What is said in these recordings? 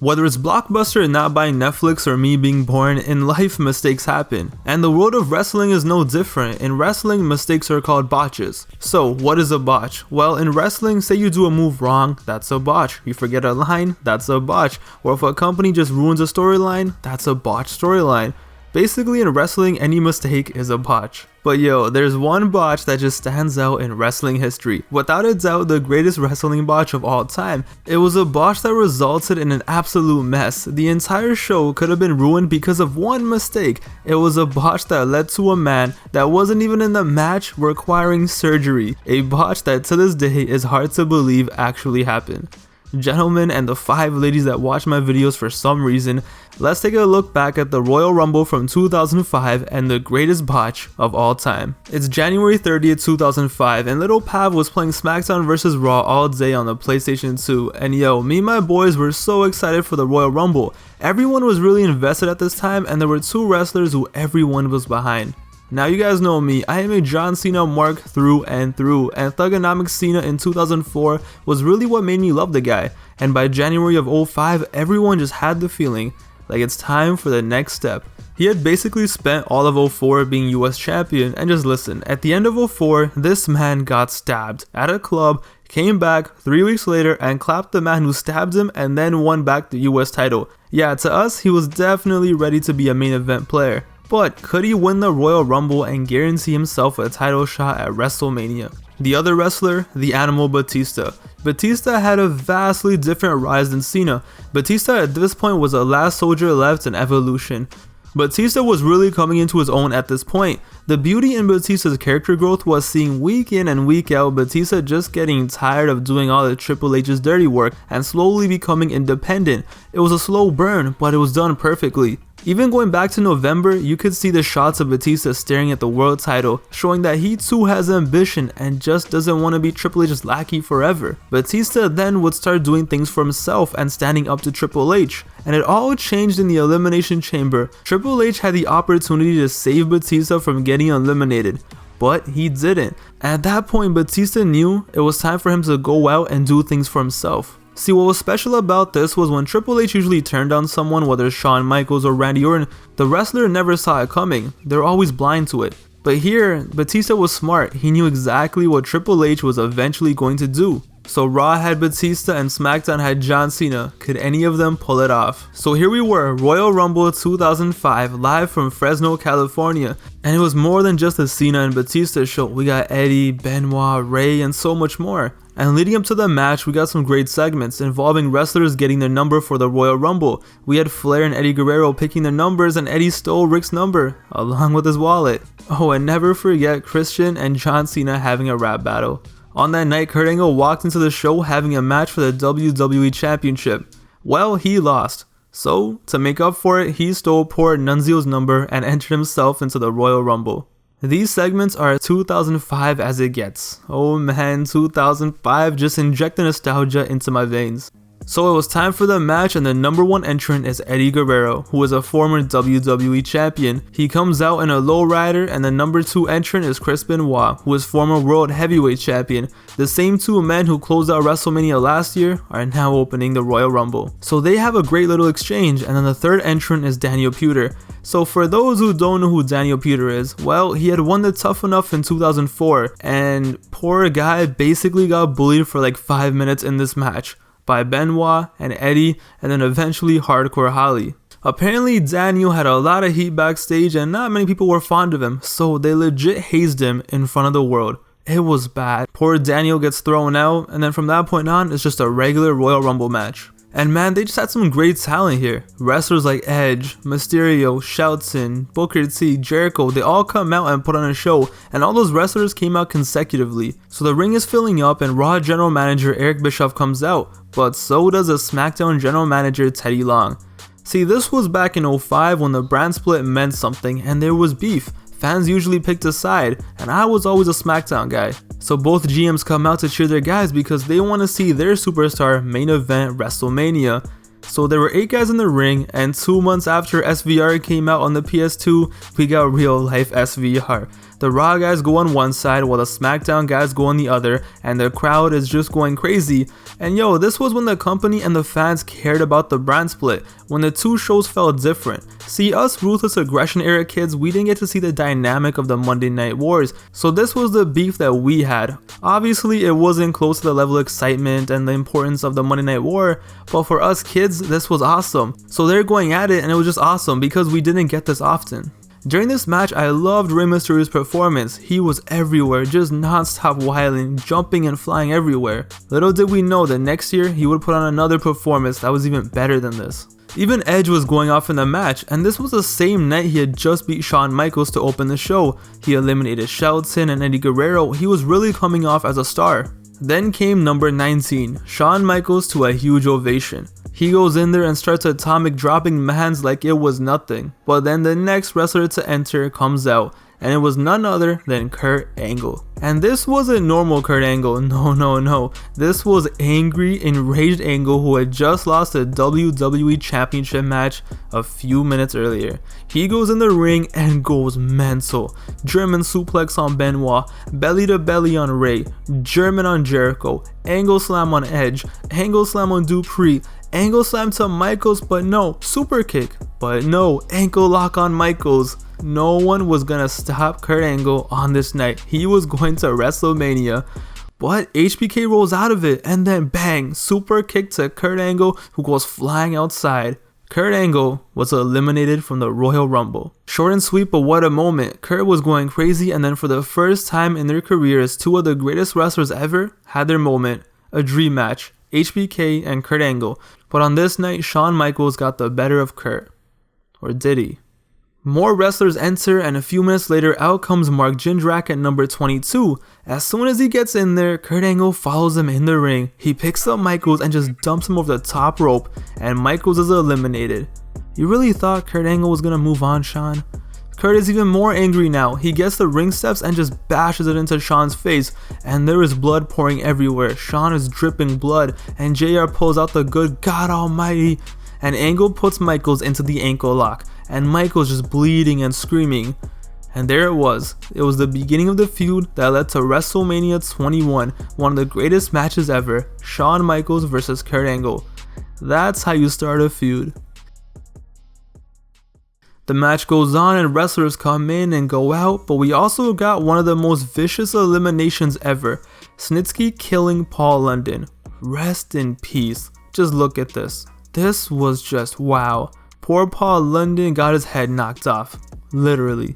Whether it's Blockbuster not buying Netflix or me being born, in life mistakes happen. And the world of wrestling is no different. In wrestling, mistakes are called botches. So what is a botch? Well, in wrestling, say you do a move wrong, that's a botch. You forget a line, that's a botch. Or if a company just ruins a storyline, that's a botch storyline. Basically, in wrestling, any mistake is a botch. But yo, there's one botch that just stands out in wrestling history. Without a doubt, the greatest wrestling botch of all time. It was a botch that resulted in an absolute mess. The entire show could have been ruined because of one mistake. It was a botch that led to a man that wasn't even in the match requiring surgery. A botch that to this day is hard to believe actually happened. Gentlemen and the 5 ladies that watch my videos for some reason, let's take a look back at the Royal Rumble from 2005 and the greatest botch of all time. It's January 30th, 2005 and little Pav was playing Smackdown vs Raw all day on the PlayStation 2, and yo, me and my boys were so excited for the Royal Rumble. Everyone was really invested at this time and there were 2 wrestlers who everyone was behind. Now you guys know me, I am a John Cena mark through and Thuganomics Cena in 2004 was really what made me love the guy, and by January of 05 everyone just had the feeling like it's time for the next step. He had basically spent all of 04 being US champion, and just listen, at the end of 04 this man got stabbed at a club, came back 3 weeks later and clapped the man who stabbed him and then won back the US title. Yeah, to us he was definitely ready to be a main event player. But could he win the Royal Rumble and guarantee himself a title shot at WrestleMania? The other wrestler, the Animal Batista. Batista had a vastly different rise than Cena. Batista at this point was the last soldier left in Evolution. Batista was really coming into his own at this point. The beauty in Batista's character growth was seeing week in and week out Batista just getting tired of doing all the Triple H's dirty work and slowly becoming independent. It was a slow burn, but it was done perfectly. Even going back to November, you could see the shots of Batista staring at the world title, showing that he too has ambition and just doesn't want to be Triple H's lackey forever. Batista then would start doing things for himself and standing up to Triple H, and it all changed in the Elimination Chamber. Triple H had the opportunity to save Batista from getting eliminated, but he didn't. At that point, Batista knew it was time for him to go out and do things for himself. See, what was special about this was when Triple H usually turned down someone, whether Shawn Michaels or Randy Orton, the wrestler never saw it coming. They're always blind to it. But here, Batista was smart. He knew exactly what Triple H was eventually going to do. So Raw had Batista and SmackDown had John Cena. Could any of them pull it off? So here we were, Royal Rumble 2005, live from Fresno, California. And it was more than just a Cena and Batista show. We got Eddie, Benoit, Ray, and so much more. And leading up to the match, we got some great segments involving wrestlers getting their number for the Royal Rumble. We had Flair and Eddie Guerrero picking their numbers, and Eddie stole Rick's number, along with his wallet. Oh, and never forget Christian and John Cena having a rap battle. On that night, Kurt Angle walked into the show having a match for the WWE Championship. Well, he lost. So, to make up for it, he stole poor Nunzio's number and entered himself into the Royal Rumble. These segments are 2005 as it gets. Oh man, 2005 just injected nostalgia into my veins. So it was time for the match, and the number 1 entrant is Eddie Guerrero, who is a former WWE champion. He comes out in a lowrider, and the number 2 entrant is Chris Benoit, who is former World Heavyweight Champion. The same 2 men who closed out WrestleMania last year are now opening the Royal Rumble. So they have a great little exchange, and then the 3rd entrant is Daniel Puder. So for those who don't know who Daniel Puder is, well, he had won the Tough Enough in 2004, and poor guy basically got bullied for like 5 minutes in this match by Benoit and Eddie, and then eventually Hardcore Holly. Apparently Daniel had a lot of heat backstage and not many people were fond of him, so they legit hazed him in front of the world. It was bad. Poor Daniel gets thrown out, and then from that point on, it's just a regular Royal Rumble match. And man, they just had some great talent here. Wrestlers like Edge, Mysterio, Shelton, Booker T, Jericho, they all come out and put on a show, and all those wrestlers came out consecutively. So the ring is filling up and Raw General Manager Eric Bischoff comes out, but so does a SmackDown General Manager Teddy Long. See, this was back in 05 when the brand split meant something and there was beef. Fans usually picked a side, and I was always a SmackDown guy. So both GMs come out to cheer their guys because they want to see their superstar main event WrestleMania. So there were 8 guys in the ring, and 2 months after SVR came out on the PS2, we got real life SVR. The Raw guys go on one side while the Smackdown guys go on the other, and the crowd is just going crazy. And yo, this was when the company and the fans cared about the brand split, when the two shows felt different. See, us Ruthless Aggression era kids, we didn't get to see the dynamic of the Monday Night Wars, so this was the beef that we had. Obviously, it wasn't close to the level of excitement and the importance of the Monday Night War, but for us kids, this was awesome. So they're going at it, and it was just awesome because we didn't get this often. During this match, I loved Rey Mysterio's performance. He was everywhere, just non-stop wilding, jumping and flying everywhere. Little did we know that next year, he would put on another performance that was even better than this. Even Edge was going off in the match, and this was the same night he had just beat Shawn Michaels to open the show. He eliminated Shelton and Eddie Guerrero. He was really coming off as a star. Then came number 19, Shawn Michaels, to a huge ovation. He goes in there and starts atomic dropping mans like it was nothing. But then the next wrestler to enter comes out, and it was none other than Kurt Angle. And this wasn't normal Kurt Angle, no. This was angry, enraged Angle who had just lost a WWE Championship match a few minutes earlier. He goes in the ring and goes mental. German suplex on Benoit, belly to belly on Rey, German on Jericho, Angle slam on Edge, Angle slam on Dupree, Angle slam to Michaels, but no, super kick, but no, ankle lock on Michaels. No one was gonna stop Kurt Angle on this night. He was going to WrestleMania, but HBK rolls out of it, and then bang, super kick to Kurt Angle, who goes flying outside. Kurt Angle was eliminated from the Royal Rumble. Short and sweet, but what a moment. Kurt was going crazy, and then for the first time in their careers, two of the greatest wrestlers ever had their moment. A dream match, HBK and Kurt Angle. But on this night, Shawn Michaels got the better of Kurt. Or did he? More wrestlers enter, and a few minutes later, out comes Mark Jindrak at number 22. As soon as he gets in there, Kurt Angle follows him in the ring. He picks up Michaels and just dumps him over the top rope, and Michaels is eliminated. You really thought Kurt Angle was gonna move on, Shawn? Kurt is even more angry now. He gets the ring steps and just bashes it into Shawn's face, and there is blood pouring everywhere. Shawn is dripping blood, and JR pulls out the good God Almighty, and Angle puts Michaels into the ankle lock, and Michaels just bleeding and screaming. And there it was. It was the beginning of the feud that led to WrestleMania 21, one of the greatest matches ever, Shawn Michaels versus Kurt Angle. That's how you start a feud. The match goes on and wrestlers come in and go out, but we also got one of the most vicious eliminations ever. Snitsky killing Paul London. Rest in peace. Just look at this. This was just wow. Poor Paul London got his head knocked off. Literally.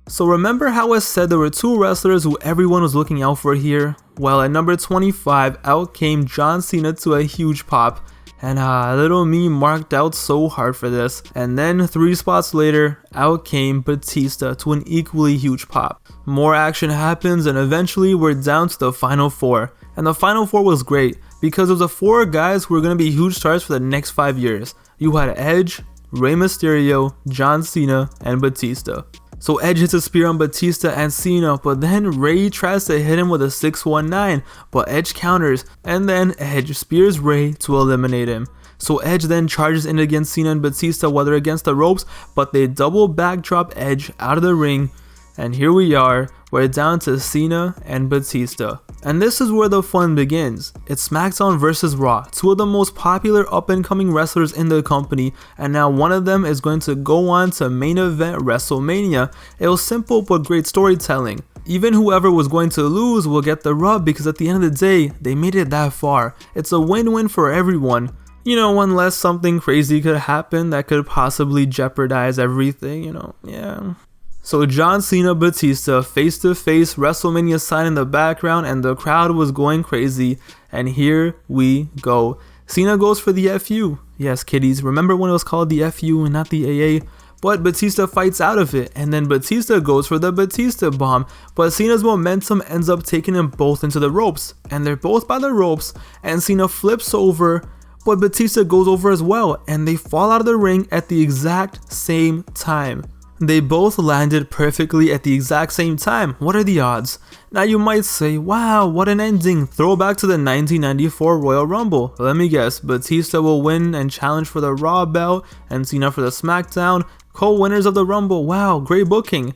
So remember how I said there were two wrestlers who everyone was looking out for here? Well, at number 25, out came John Cena to a huge pop. And little me marked out so hard for this. And then 3 spots later, out came Batista to an equally huge pop. More action happens, and eventually we're down to the final 4. And the final 4 was great because it was the 4 guys who were going to be huge stars for the next 5 years. You had Edge, Rey Mysterio, John Cena, and Batista. So Edge hits a spear on Batista and Cena, but then Rey tries to hit him with a 619, but Edge counters, and then Edge spears Rey to eliminate him. So Edge then charges in against Cena and Batista while they're against the ropes, but they double backdrop Edge out of the ring, and here we are, we're down to Cena and Batista. And this is where the fun begins. It's SmackDown vs Raw, two of the most popular up-and-coming wrestlers in the company, and now one of them is going to go on to main event WrestleMania. It was simple but great storytelling. Even whoever was going to lose will get the rub because at the end of the day, they made it that far. It's a win-win for everyone. You know, unless something crazy could happen that could possibly jeopardize everything, yeah. So John Cena, Batista, face to face, WrestleMania sign in the background, and the crowd was going crazy. And here we go. Cena goes for the FU. Yes, kiddies, remember when it was called the FU and not the AA? But Batista fights out of it, and then Batista goes for the Batista bomb. But Cena's momentum ends up taking them both into the ropes. And they're both by the ropes, and Cena flips over, but Batista goes over as well, and they fall out of the ring at the exact same time. They both landed perfectly at the exact same time. What are the odds? Now you might say, wow, what an ending. Throwback to the 1994 Royal Rumble. Let me guess, Batista will win and challenge for the Raw belt, and Cena for the Smackdown. Co-winners of the Rumble. Wow, great booking.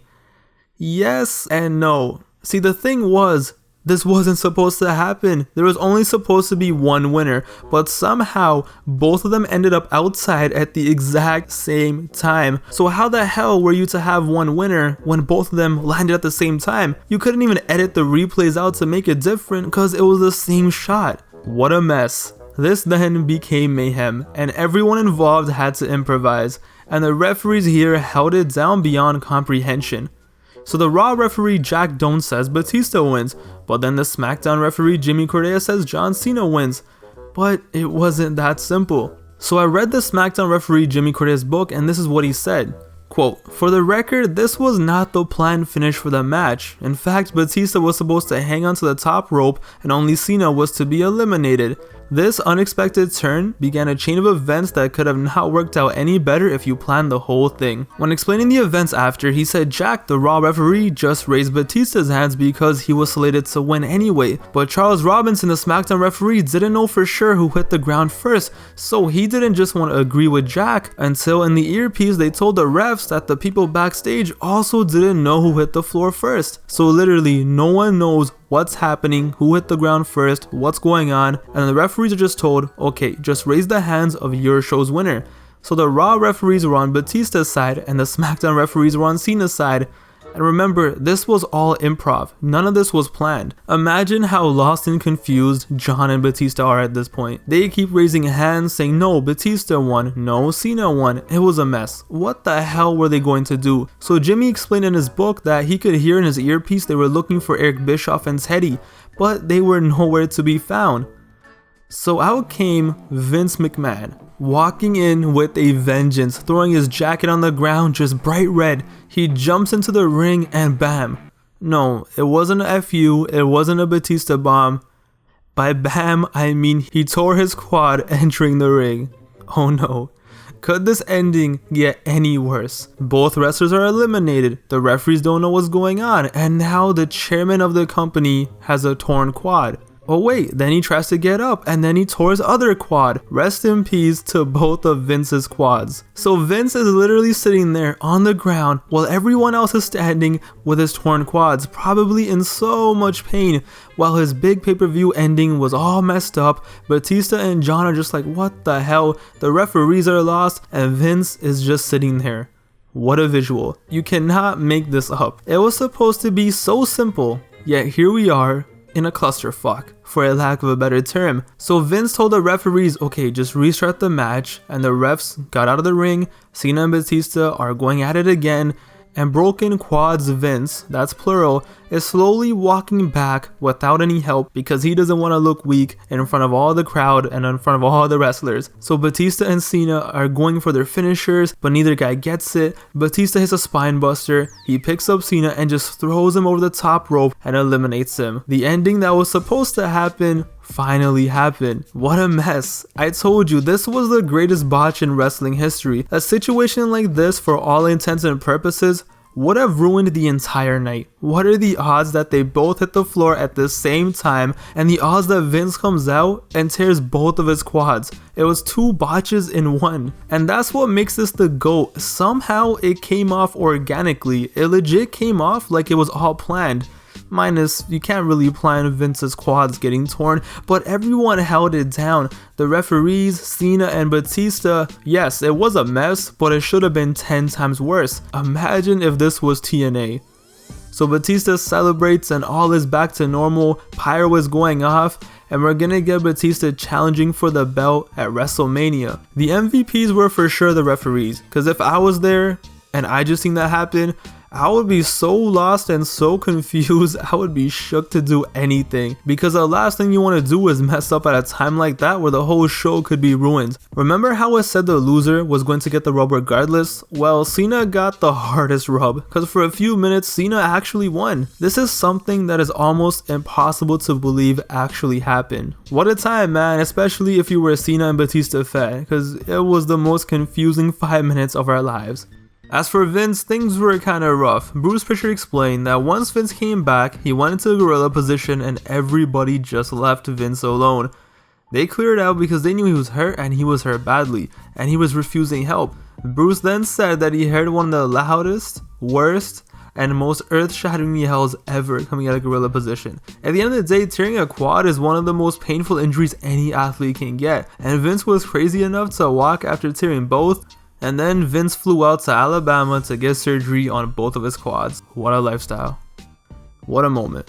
Yes and no. See, the thing was, this wasn't supposed to happen. There was only supposed to be one winner, but somehow both of them ended up outside at the exact same time. So how the hell were you to have one winner when both of them landed at the same time? You couldn't even edit the replays out to make it different because it was the same shot. What a mess. This then became mayhem, and everyone involved had to improvise, and the referees here held it down beyond comprehension. So the Raw referee Jack Doan says Batista wins, but then the Smackdown referee Jimmy Correa says John Cena wins. But it wasn't that simple. So I read the Smackdown referee Jimmy Correa's book, and this is what he said. Quote, "For the record, this was not the planned finish for the match. In fact, Batista was supposed to hang onto the top rope and only Cena was to be eliminated. This unexpected turn began a chain of events that could have not worked out any better if you planned the whole thing." When explaining the events after, he said Jack, the Raw referee, just raised Batista's hands because he was slated to win anyway, but Charles Robinson, the Smackdown referee, didn't know for sure who hit the ground first, so he didn't just want to agree with Jack until in the earpiece they told the refs that the people backstage also didn't know who hit the floor first. So literally no one knows what's happening, who hit the ground first, what's going on, and the referees are just told, okay, just raise the hands of your show's winner. So the Raw referees were on Batista's side and the Smackdown referees were on Cena's side. And remember, this was all improv. None of this was planned. Imagine how lost and confused John and Batista are at this point. They keep raising hands saying, no, Batista won, no, Cena won. It was a mess. What the hell were they going to do? So Jimmy explained in his book that he could hear in his earpiece they were looking for Eric Bischoff and Teddy, but they were nowhere to be found. So out came Vince McMahon, walking in with a vengeance, throwing his jacket on the ground just bright red. He jumps into the ring and bam. No, it wasn't a FU, it wasn't a Batista bomb. By bam, I mean he tore his quad entering the ring. Oh no. Could this ending get any worse? Both wrestlers are eliminated, the referees don't know what's going on, and now the chairman of the company has a torn quad. Oh wait, then he tries to get up and then he tore his other quad. Rest in peace to both of Vince's quads. So Vince is literally sitting there on the ground while everyone else is standing with his torn quads, probably in so much pain, while his big pay-per-view ending was all messed up. Batista and John are just like, what the hell? The referees are lost and Vince is just sitting there. What a visual. You cannot make this up. It was supposed to be so simple, yet here we are in a clusterfuck, for a lack of a better term. So Vince told the referees, okay, just restart the match, and the refs got out of the ring. Cena and Batista are going at it again, and Broken Quads Vince, that's plural, is slowly walking back without any help because he doesn't want to look weak in front of all the crowd and in front of all the wrestlers. So Batista and Cena are going for their finishers, but neither guy gets it. Batista hits a spine buster, he picks up Cena and just throws him over the top rope and eliminates him. The ending that was supposed to happen finally happened. What a mess. I told you, this was the greatest botch in wrestling history. A situation like this, for all intents and purposes, would have ruined the entire night. What are the odds that they both hit the floor at the same time, and the odds that Vince comes out and tears both of his quads? It was two botches in one, and that's what makes this the GOAT. Somehow it came off organically. It legit came off like it was all planned. Minus, you can't really plan Vince's quads getting torn, but everyone held it down. The referees, Cena and Batista, yes, it was a mess, but it should have been 10 times worse. Imagine if this was TNA. So Batista celebrates and all is back to normal, pyro is going off, and we're gonna get Batista challenging for the belt at WrestleMania. The MVPs were for sure the referees, because if I was there and I just seen that happen, I would be so lost and so confused. I would be shook to do anything, because the last thing you want to do is mess up at a time like that where the whole show could be ruined. Remember how I said the loser was going to get the rub regardless? Well, Cena got the hardest rub, because for a few minutes Cena actually won. This is something that is almost impossible to believe actually happened. What a time, man, especially if you were a Cena and Batista fan, because it was the most confusing 5 minutes of our lives. As for Vince, things were kinda rough. Bruce Prichard explained that once Vince came back, he went into a gorilla position and everybody just left Vince alone. They cleared out because they knew he was hurt and he was hurt badly, and he was refusing help. Bruce then said that he heard one of the loudest, worst, and most earth-shattering yells ever coming out of gorilla position. At the end of the day, tearing a quad is one of the most painful injuries any athlete can get, and Vince was crazy enough to walk after tearing both, and then Vince flew out to Alabama to get surgery on both of his quads. What a lifestyle. What a moment.